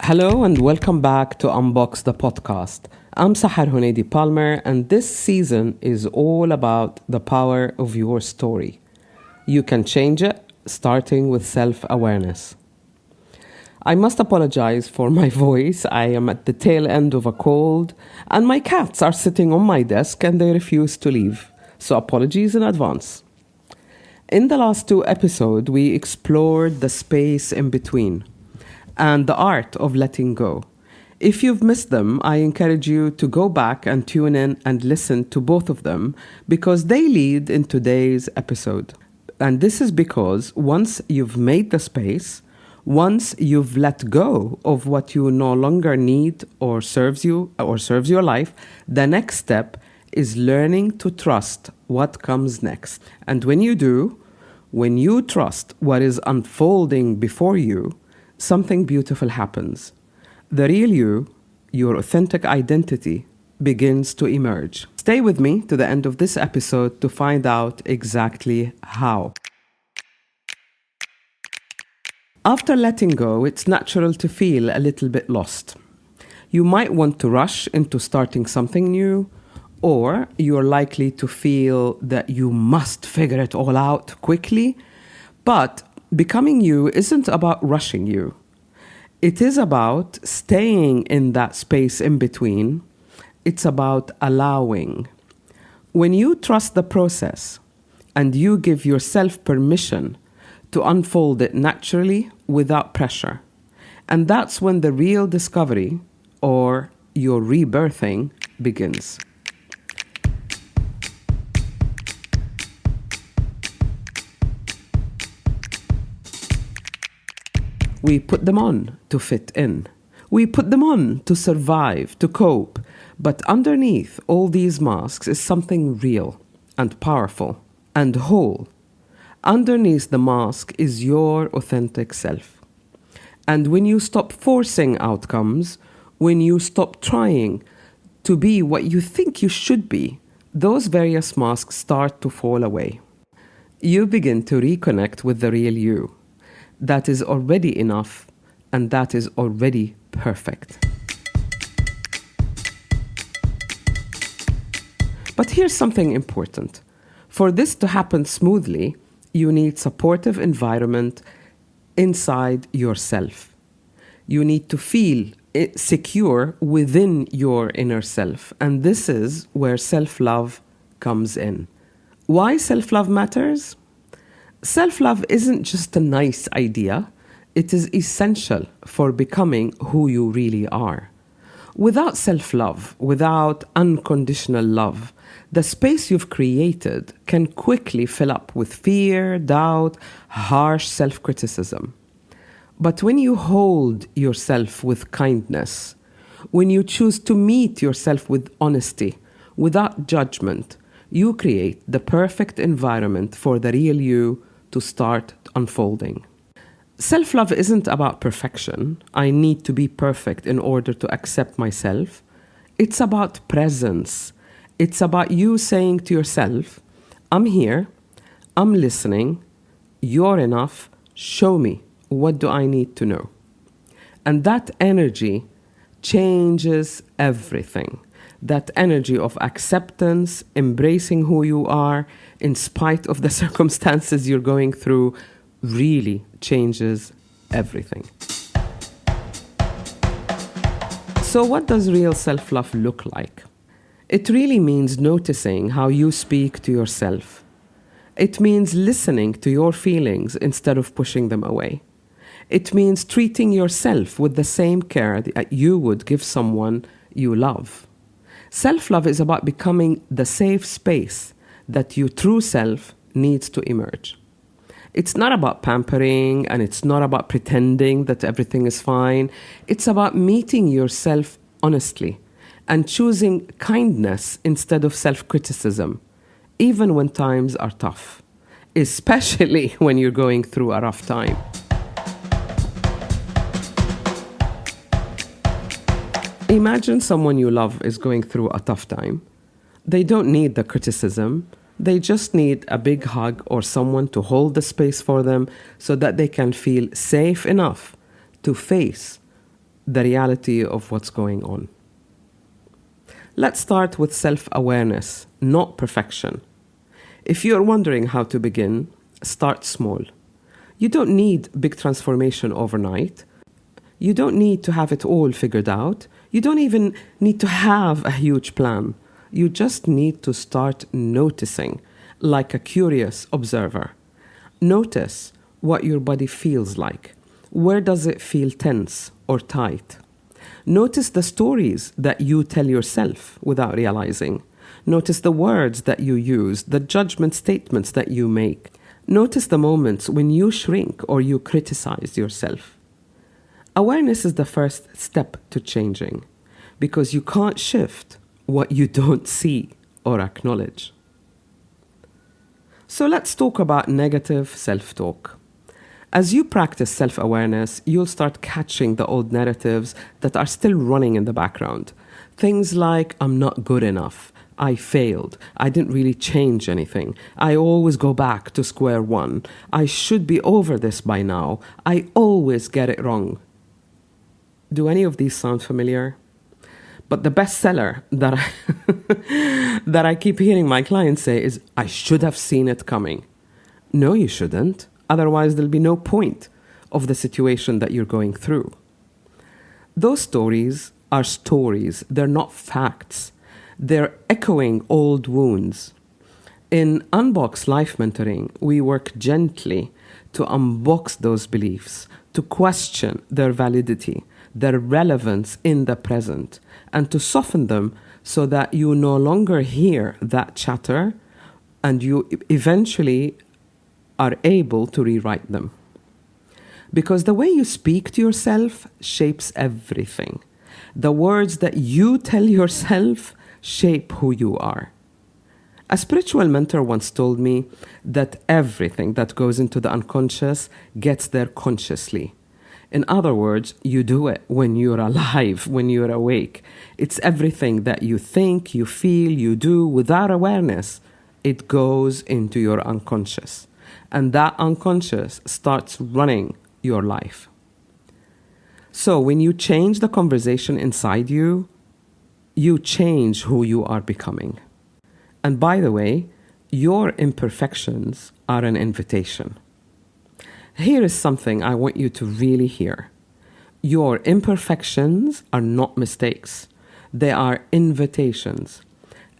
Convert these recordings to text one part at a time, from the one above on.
Hello and welcome back to Unbox the podcast. I'm Sahar Palmer, and this season is all about the power of your story. You can change it, starting with self-awareness. I must apologize for my voice. I am at the tail end of a cold, and my cats are sitting on my desk and they refuse to leave. So apologies in advance. In the last two episodes, we explored the space in between and the art of letting go. If you've missed them, I encourage you to go back and tune in and listen to both of them because they lead in today's episode. And this is because once you've made the space, once you've let go of what you no longer need or serves you or serves your life, the next step is learning to trust what comes next. And when you do, when you trust what is unfolding before you, something beautiful happens. The real you, your authentic identity, begins to emerge. Stay with me to the end of this episode to find out exactly how. After letting go, it's natural to feel a little bit lost. You might want to rush into starting something new, or you're likely to feel that you must figure it all out quickly. But becoming you isn't about rushing you. It is about staying in that space in between. It's about allowing. When you trust the process and you give yourself permission to unfold it naturally without pressure, and that's when the real discovery or your rebirthing begins. We put them on to fit in. We put them on to survive, to cope. But underneath all these masks is something real and powerful and whole. Underneath the mask is your authentic self. And when you stop forcing outcomes, when you stop trying to be what you think you should be, those various masks start to fall away. You begin to reconnect with the real you. That is already enough, and that is already perfect. But here's something important. For this to happen smoothly, you need supportive environment inside yourself. You need to feel secure within your inner self, and this is where self-love comes in. Why self-love matters? Self-love isn't just a nice idea, it is essential for becoming who you really are. Without self-love, without unconditional love, the space you've created can quickly fill up with fear, doubt, harsh self-criticism. But when you hold yourself with kindness, when you choose to meet yourself with honesty, without judgment, you create the perfect environment for the real you to start unfolding. Self-love isn't about perfection. I need to be perfect in order to accept myself. It's about presence. It's about you saying to yourself, I'm here, I'm listening, you're enough, show me, what do I need to know? And that energy changes everything. That energy of acceptance, embracing who you are, in spite of the circumstances you're going through, really changes everything. So what does real self-love look like? It really means noticing how you speak to yourself. It means listening to your feelings instead of pushing them away. It means treating yourself with the same care that you would give someone you love. Self-love is about becoming the safe space that your true self needs to emerge. It's not about pampering, and it's not about pretending that everything is fine. It's about meeting yourself honestly and choosing kindness instead of self-criticism, even when times are tough, especially when you're going through a rough time. Imagine someone you love is going through a tough time. They don't need the criticism. They just need a big hug or someone to hold the space for them so that they can feel safe enough to face the reality of what's going on. Let's start with self-awareness, not perfection. If you're wondering how to begin, start small. You don't need big transformation overnight. You don't need to have it all figured out. You don't even need to have a huge plan. You just need to start noticing, like a curious observer. Notice what your body feels like. Where does it feel tense or tight? Notice the stories that you tell yourself without realizing. Notice the words that you use, the judgment statements that you make. Notice the moments when you shrink or you criticize yourself. Awareness is the first step to changing, because you can't shift what you don't see or acknowledge. So let's talk about negative self-talk. As you practice self-awareness, you'll start catching the old narratives that are still running in the background. Things like, I'm not good enough, I failed, I didn't really change anything, I always go back to square one, I should be over this by now, I always get it wrong. Do any of these sound familiar? But the bestseller that I keep hearing my clients say is, I should have seen it coming. No, you shouldn't. Otherwise, there'll be no point of the situation that you're going through. Those stories are stories. They're not facts. They're echoing old wounds. In Unbox Life Mentoring, we work gently to unbox those beliefs, to question their validity, their relevance in the present, and to soften them so that you no longer hear that chatter and you eventually are able to rewrite them. Because the way you speak to yourself shapes everything. The words that you tell yourself shape who you are. A spiritual mentor once told me that everything that goes into the unconscious gets there consciously. In other words, you do it when you're alive, when you're awake. It's everything that you think, you feel, you do without awareness. It goes into your unconscious. And that unconscious starts running your life. So when you change the conversation inside you, you change who you are becoming. And by the way, your imperfections are an invitation. Here is something I want you to really hear. Your imperfections are not mistakes. They are invitations.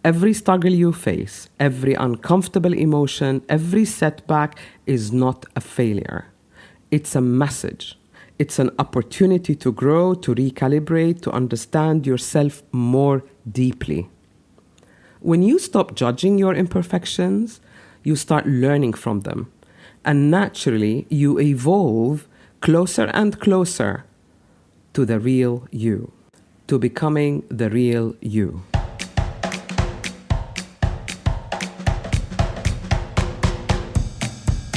Every struggle you face, every uncomfortable emotion, every setback is not a failure. It's a message. It's an opportunity to grow, to recalibrate, to understand yourself more deeply. When you stop judging your imperfections, you start learning from them. And naturally, you evolve closer and closer to the real you, to becoming the real you.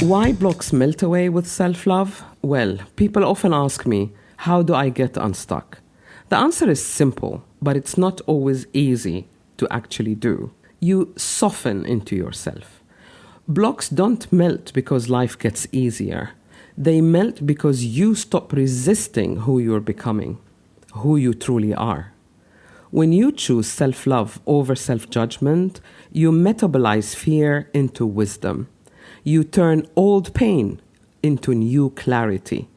Why blocks melt away with self-love? Well, people often ask me, how do I get unstuck? The answer is simple, but it's not always easy to actually do. You soften into yourself. Blocks don't melt because life gets easier. They melt because you stop resisting who you're becoming, who you truly are. When you choose self-love over self-judgment, you metabolize fear into wisdom. You turn old pain into new clarity,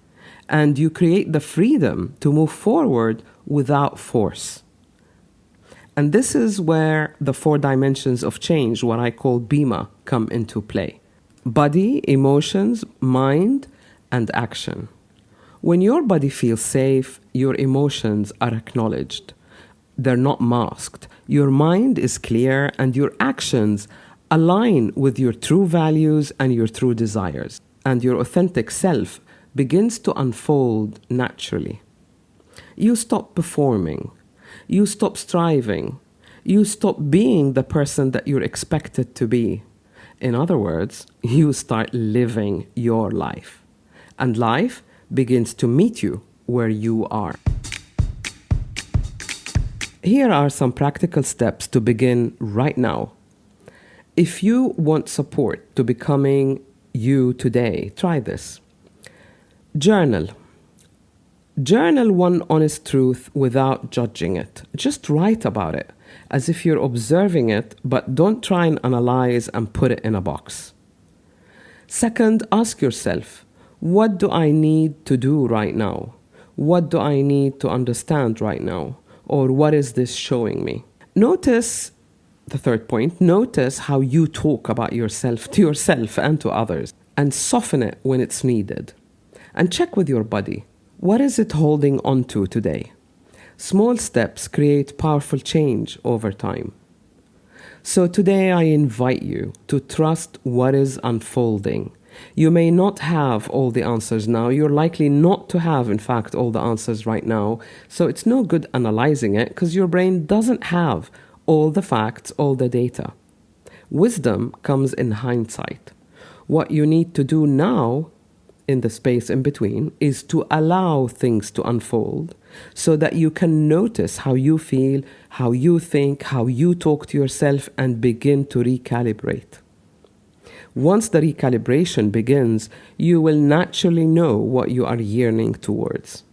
and you create the freedom to move forward without force. And this is where the 4 dimensions of change, what I call BEMA, come into play. Body, emotions, mind, and action. When your body feels safe, your emotions are acknowledged. They're not masked. Your mind is clear, and your actions align with your true values and your true desires. And your authentic self begins to unfold naturally. You stop performing. You stop striving. You stop being the person that you're expected to be. In other words, you start living your life. And life begins to meet you where you are. Here are some practical steps to begin right now. If you want support to becoming you today, try this. Journal. Journal one honest truth without judging it. Just write about it as if you're observing it, but don't try and analyze and put it in a box. Second, ask yourself, what do I need to do right now? What do I need to understand right now? Or what is this showing me? Notice, the third point, notice how you talk about yourself to yourself and to others, and soften it when it's needed. And check with your body. What is it holding on to today? Small steps create powerful change over time. So today I invite you to trust what is unfolding. You may not have all the answers now. You're likely not to have, in fact, all the answers right now. So it's no good analyzing it because your brain doesn't have all the facts, all the data. Wisdom comes in hindsight. What you need to do now, in the space in between, is to allow things to unfold so that you can notice how you feel, how you think, how you talk to yourself, and begin to recalibrate. Once the recalibration begins, you will naturally know what you are yearning towards.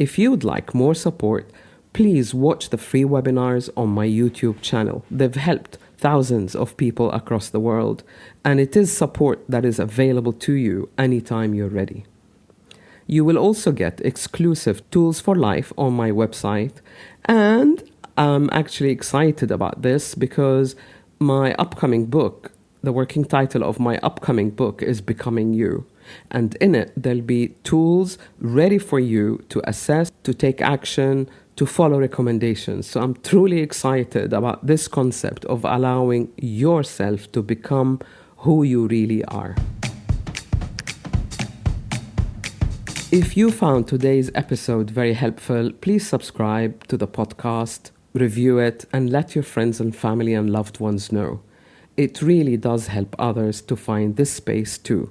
If you'd like more support, please watch the free webinars on my YouTube channel. They've helped thousands of people across the world, and it is support that is available to you anytime you're ready. You will also get exclusive tools for life on my website, and I'm actually excited about this because my upcoming book, the working title of my upcoming book is Becoming You. And in it, there'll be tools ready for you to assess, to take action, to follow recommendations. So I'm truly excited about this concept of allowing yourself to become who you really are. If you found today's episode very helpful, please subscribe to the podcast, review it, and let your friends and family and loved ones know. It really does help others to find this space too.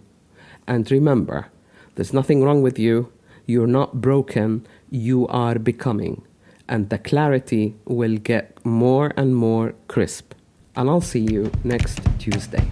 And remember, there's nothing wrong with you. You're not broken. You are becoming. And the clarity will get more and more crisp. And I'll see you next Tuesday.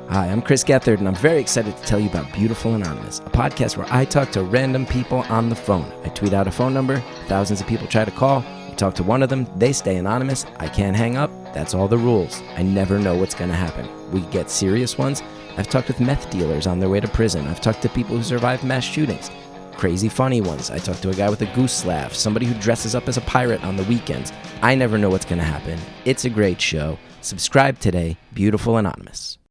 Hi, I'm Chris Gethard, and I'm very excited to tell you about Beautiful Anonymous, a podcast where I talk to random people on the phone. I tweet out a phone number, thousands of people try to call, we talk to one of them, they stay anonymous, I can't hang up, that's all the rules. I never know what's going to happen. We get serious ones. I've talked with meth dealers on their way to prison. I've talked to people who survived mass shootings. Crazy funny ones. I talked to a guy with a goose laugh, somebody who dresses up as a pirate on the weekends. I never know what's going to happen. It's a great show. Subscribe today, Beautiful Anonymous.